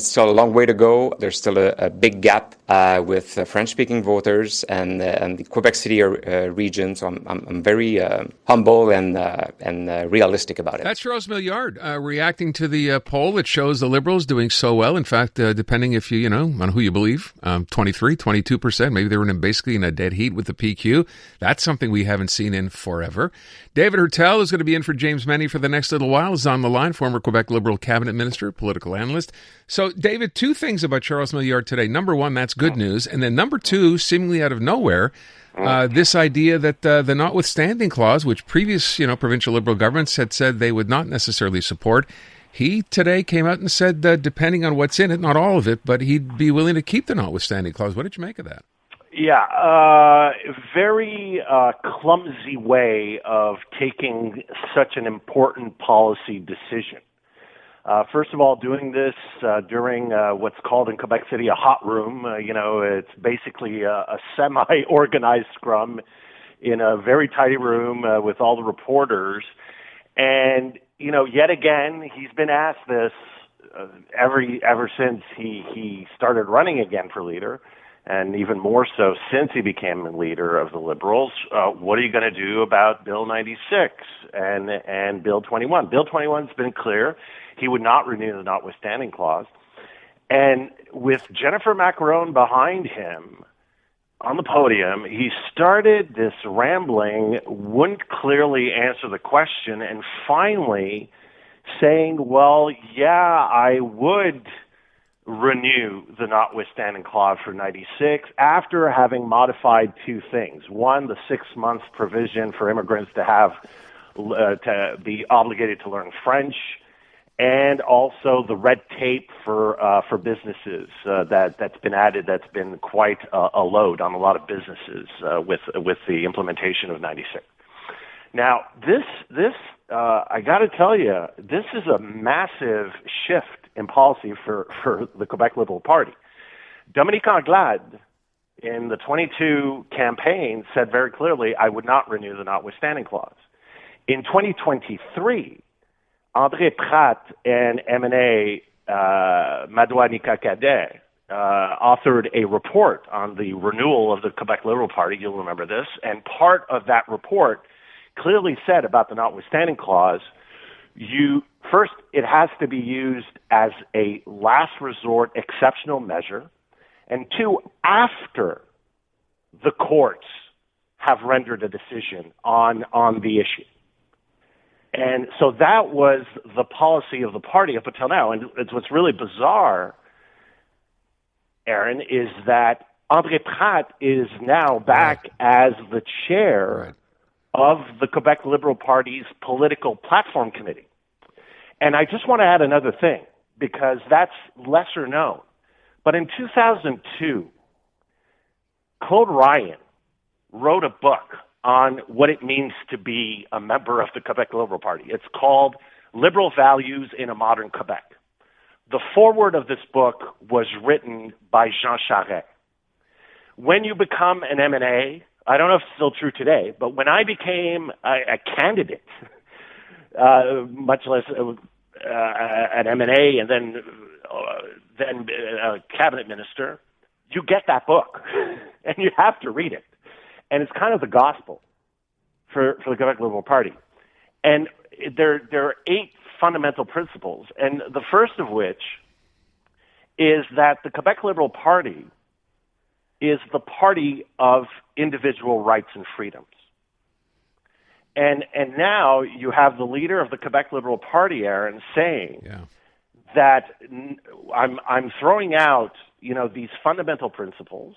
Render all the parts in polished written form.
it's still a long way to go. There's still a big gap with French-speaking voters and the Quebec City region. So I'm very humble and realistic about it. That's Charles Milliard reacting to the poll that shows the Liberals doing so well. In fact, depending if you know on who you believe, 23, 22%. Maybe they were basically in a dead heat with the PQ. That's something we haven't seen in forever. David Heurtel is going to be in for James Meny for the next little while. Is on the line, former Quebec Liberal cabinet minister, political analyst. So, David, two things about Charles Milliard today. Number one, that's good news. And then number two, seemingly out of nowhere, this idea that the notwithstanding clause, which previous provincial Liberal governments had said they would not necessarily support, he today came out and said that depending on what's in it, not all of it, but he'd be willing to keep the notwithstanding clause. What did you make of that? Yeah, very clumsy way of taking such an important policy decision. First of all, doing this during what's called in Quebec City a hot room. It's basically a semi-organized scrum in a very tidy room with all the reporters. And, yet again, he's been asked this ever since he started running again for leader. And even more so since he became the leader of the Liberals, what are you going to do about Bill 96 and Bill 21? Bill 21's been clear. He would not renew the notwithstanding clause. And with Jennifer Macaron behind him on the podium, he started this rambling, wouldn't clearly answer the question, and finally saying, well, yeah, I would renew the notwithstanding clause for 96 after having modified two things. One, the 6 months provision for immigrants to be obligated to learn French, and also the red tape for businesses that's been added. That's been quite a load on a lot of businesses with the implementation of 96. Now, this I got to tell you, this is a massive shift in policy for the Quebec Liberal Party. Dominique Anglade, in the 22 campaign, said very clearly, I would not renew the notwithstanding clause. In 2023, André Pratt and MNA Madoua Cadet authored a report on the renewal of the Quebec Liberal Party. You'll remember this. And part of that report clearly said about the notwithstanding clause, first, it has to be used as a last resort exceptional measure, and two, after the courts have rendered a decision on the issue. And so that was the policy of the party up until now. And it's what's really bizarre, Aaron, is that André Pratt is now back as the chair of the Quebec Liberal Party's political platform committee. And I just want to add another thing, because that's lesser known. But in 2002, Claude Ryan wrote a book on what it means to be a member of the Quebec Liberal Party. It's called Liberal Values in a Modern Quebec. The foreword of this book was written by Jean Charest. When you become an MNA, I don't know if it's still true today, but when I became a candidate, much less an MNA and then a cabinet minister, you get that book, and you have to read it. And it's kind of the gospel for the Quebec Liberal Party. And there are 8 fundamental principles, and the first of which is that the Quebec Liberal Party is the party of individual rights and freedoms. And now you have the leader of the Quebec Liberal Party, Aaron, saying that I'm throwing out, these fundamental principles.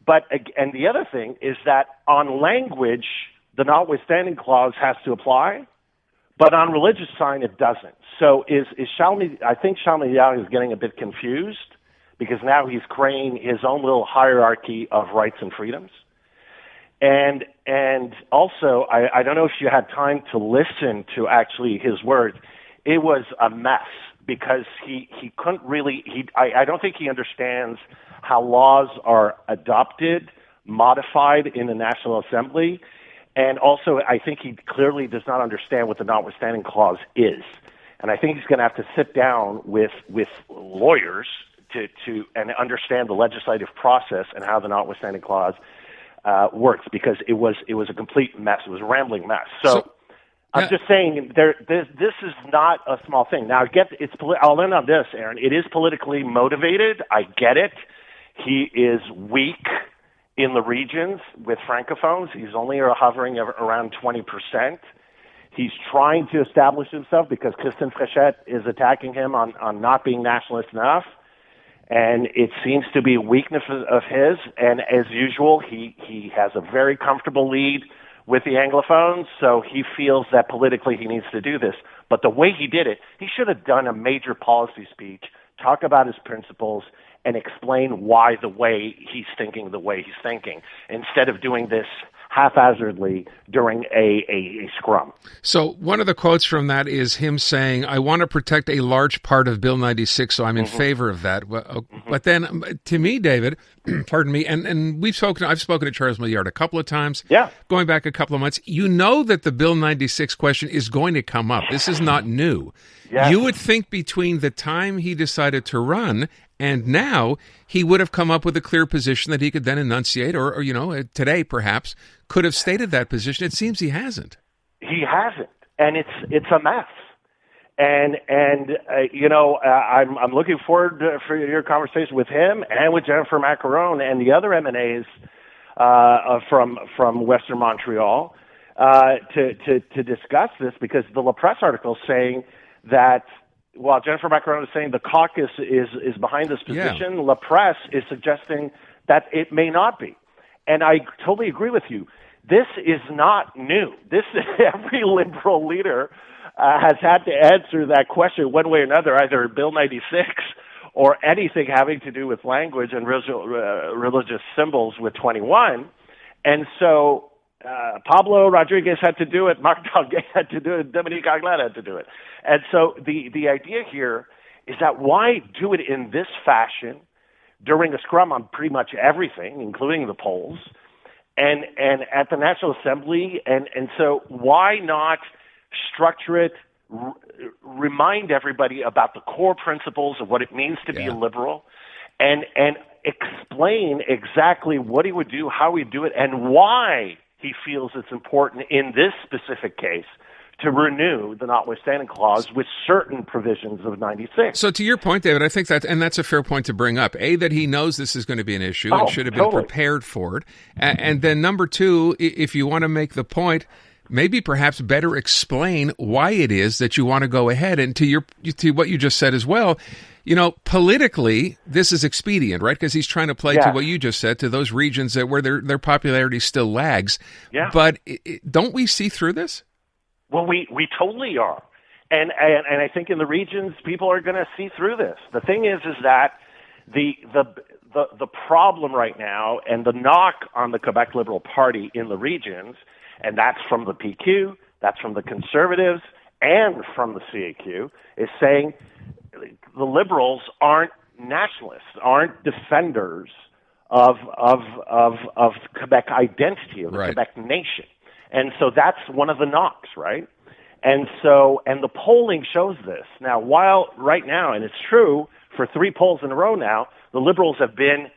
And the other thing is that on language, the notwithstanding clause has to apply, but on religious sign, it doesn't. So I think Charles Milliard is getting a bit confused, because now he's creating his own little hierarchy of rights and freedoms. And also, I don't know if you had time to listen to actually his words. It was a mess, because he couldn't really, I don't think he understands how laws are adopted, modified in the National Assembly. And also, I think he clearly does not understand what the notwithstanding clause is. And I think he's going to have to sit down with lawyers to and understand the legislative process and how the notwithstanding clause works, because it was a complete mess. It was a rambling mess. So I'm just saying this is not a small thing. Now, I'll end on this, Aaron. It is politically motivated. I get it. He is weak in the regions with francophones. He's only hovering around 20%. He's trying to establish himself because Christine Fréchette is attacking him on not being nationalist enough. And it seems to be a weakness of his. And as usual, he has a very comfortable lead with the Anglophones, so he feels that politically he needs to do this. But the way he did it, he should have done a major policy speech, talk about his principles, and explain why the way he's thinking, instead of doing this haphazardly during a scrum. So one of the quotes from that is him saying, I want to protect a large part of Bill 96, so I'm in favor of that. But then, to me, David, pardon me, and I've spoken to Charles Milliard a couple of times, going back a couple of months. You know that the Bill 96 question is going to come up. This is not new. Yes. You would think between the time he decided to run and now, he would have come up with a clear position that he could then enunciate, or today perhaps, could have stated that position. It seems he hasn't. He hasn't, and it's a mess. And I'm looking forward for your conversation with him and with Jennifer Macaron and the other MNAs from Western Montreal to discuss this, because the La Presse article is saying that while Jennifer Macaron is saying the caucus is behind this position, La Presse is suggesting that it may not be. And I totally agree with you. This is not new. Every Liberal leader has had to answer that question one way or another, either Bill 96 or anything having to do with language and religious symbols with 21. And so Pablo Rodriguez had to do it, Marc Tanguay had to do it, Dominique Anglade had to do it. And so the idea here is that why do it in this fashion during a scrum on pretty much everything, including the polls, and at the National Assembly, and so why not structure it, remind everybody about the core principles of what it means to be a liberal, and explain exactly what he would do, how he'd do it, and why he feels it's important in this specific case to renew the notwithstanding clause with certain provisions of 96. So to your point, David, I think that's a fair point to bring up. A, that he knows this is going to be an issue and should have been prepared for it. And then number two, if you want to make the point, maybe perhaps better explain why it is that you want to go ahead. And to what you just said as well, politically, this is expedient, right? Because he's trying to play to what you just said, to those regions where their popularity still lags. Yeah. But don't we see through this? Well, we totally are. And I think in the regions, people are going to see through this. The thing is that the problem right now, and the knock on the Quebec Liberal Party in the regions, and that's from the PQ, that's from the Conservatives, and from the CAQ, is saying the Liberals aren't nationalists, aren't defenders of Quebec identity, of the Quebec nation. And so that's one of the knocks, right? And the polling shows this. Now, right now, and it's true, for 3 polls in a row now, the Liberals have been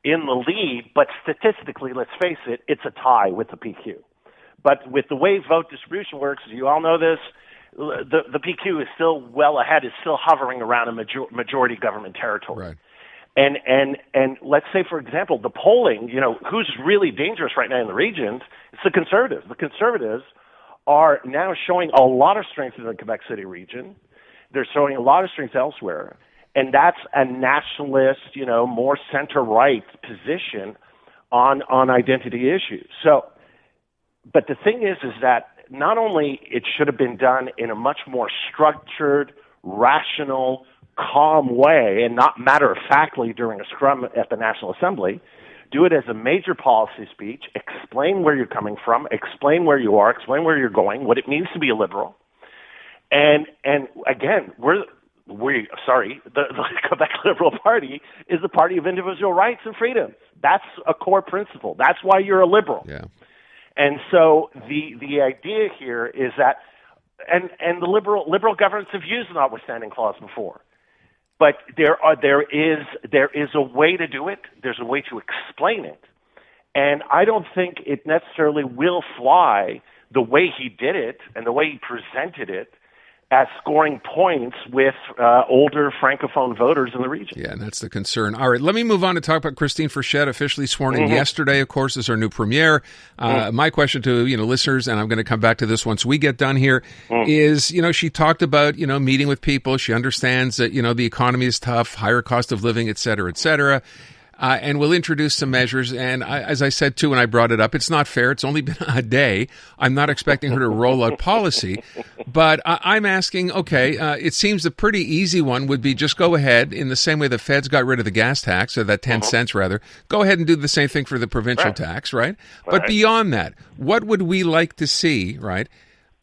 in the lead, but statistically, let's face it, it's a tie with the PQ. But with the way vote distribution works, you all know this, the PQ is still well ahead, is still hovering around a majority government territory. Right. And let's say, for example, the polling, who's really dangerous right now in the regions, it's the Conservatives. The Conservatives are now showing a lot of strength in the Quebec City region. They're showing a lot of strength elsewhere. And that's a nationalist, more center-right position on identity issues. So, but the thing is that not only it should have been done in a much more structured, rational, calm way, and not matter-of-factly during a scrum at the National Assembly, do it as a major policy speech, explain where you're coming from, explain where you are, explain where you're going, what it means to be a liberal. And again, the Quebec Liberal Party is the party of individual rights and freedoms. That's a core principle. That's why you're a liberal. Yeah. And so the idea here is that and the liberal governments have used the notwithstanding clause before. But there is a way to do it. There's a way to explain it. And I don't think it necessarily will fly the way he did it and the way he presented it as scoring points with older Francophone voters in the region. Yeah, and that's the concern. All right, let me move on to talk about Christine Frechette, officially sworn in yesterday, of course, as our new premier. My question to listeners, and I'm going to come back to this once we get done here, is, she talked about, meeting with people. She understands that, the economy is tough, higher cost of living, et cetera, et cetera. And we'll introduce some measures. And as I said, too, when I brought it up, it's not fair. It's only been a day. I'm not expecting her to roll out policy. But I'm asking, it seems a pretty easy one would be just go ahead, in the same way the feds got rid of the gas tax, or that 10 cents rather, go ahead and do the same thing for the provincial tax, right? But beyond that, what would we like to see, right?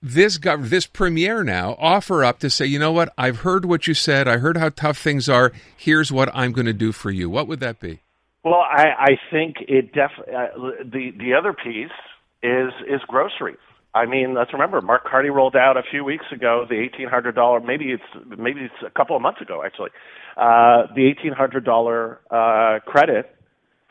This premier now offer up to say, you know what, I've heard what you said. I heard how tough things are. Here's what I'm going to do for you. What would that be? Well, I think it the other piece is groceries. I mean, let's remember, Mark Carney rolled out a few weeks ago the $1,800. Maybe it's a couple of months ago actually. The $1,800 credit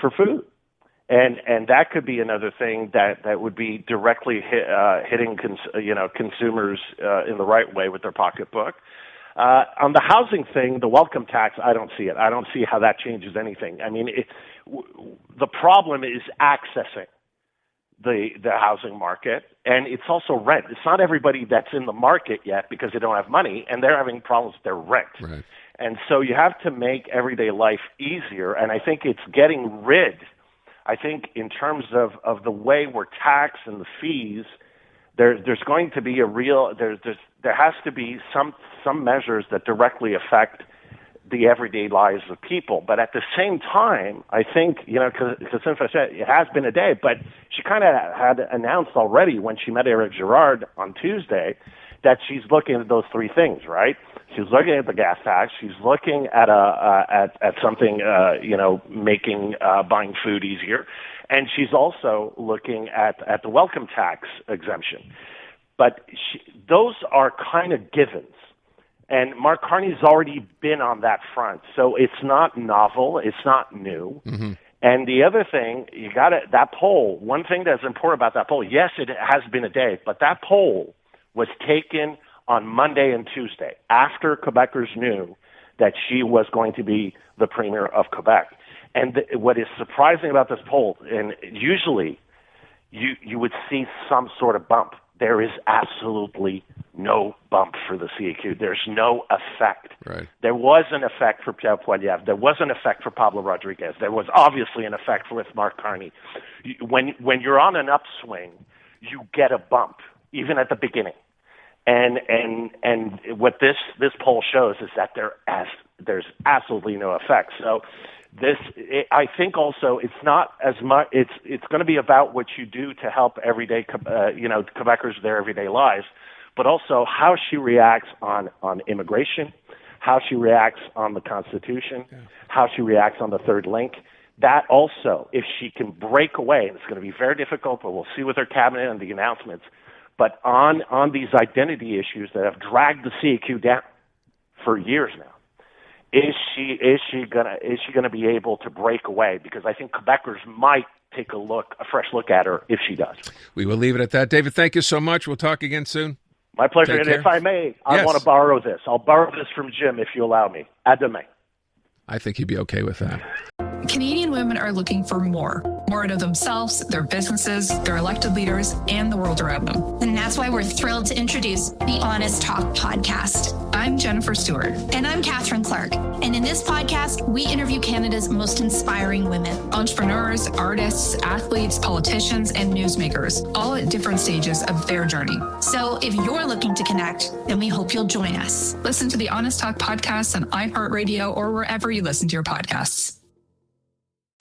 for food. And that could be another thing that would be directly hitting consumers in the right way with their pocketbook. On the housing thing, the welcome tax, I don't see it. I don't see how that changes anything. I mean, the problem is accessing the housing market, and it's also rent. It's not everybody that's in the market yet because they don't have money, and they're having problems with their rent. Right. And so you have to make everyday life easier, and I think it's getting rid. I think in terms of the way we're taxed and the fees, there's going to be there has to be some measures that directly affect the everyday lives of people. But at the same time, I think, Christine Frechette, it has been a day, but she kind of had announced already when she met Eric Girard on Tuesday that she's looking at those three things, right? She's looking at the gas tax. She's looking at something, making buying food easier, and she's also looking at the welcome tax exemption. But those are kind of givens, and Mark Carney's already been on that front, so it's not novel. It's not new. Mm-hmm. And the other thing, that poll. One thing that's important about that poll. Yes, it has been a day, but that poll was taken on Monday and Tuesday, after Quebecers knew that she was going to be the premier of Quebec. And what is surprising about this poll, and usually you would see some sort of bump. There is absolutely no bump for the CAQ. There's no effect. Right. There was an effect for Pierre Poilievre. There was an effect for Pablo Rodriguez. There was obviously an effect with Mark Carney. When you're on an upswing, you get a bump, even at the beginning. And what this poll shows is that there's absolutely no effect. So I think also it's not as much. It's going to be about what you do to help everyday Quebecers their everyday lives, but also how she reacts on immigration, how she reacts on the Constitution, how she reacts on the third link. That also, if she can break away, and it's going to be very difficult, but we'll see with her cabinet and the announcements. But on these identity issues that have dragged the CAQ down for years now, is she gonna be able to break away? Because I think Quebecers might take a fresh look at her if she does. We will leave it at that. David, thank you so much. We'll talk again soon. My pleasure. And if I may, I want to borrow this. I'll borrow this from Jim if you allow me. À demain. I think he'd be okay with that. Canadian women are looking for more out of themselves, their businesses, their elected leaders, and the world around them. And that's why we're thrilled to introduce the Honest Talk podcast. I'm Jennifer Stewart. And I'm Catherine Clark. And in this podcast, we interview Canada's most inspiring women. Entrepreneurs, artists, athletes, politicians, and newsmakers, all at different stages of their journey. So if you're looking to connect, then we hope you'll join us. Listen to the Honest Talk podcast on iHeartRadio or wherever you listen to your podcasts.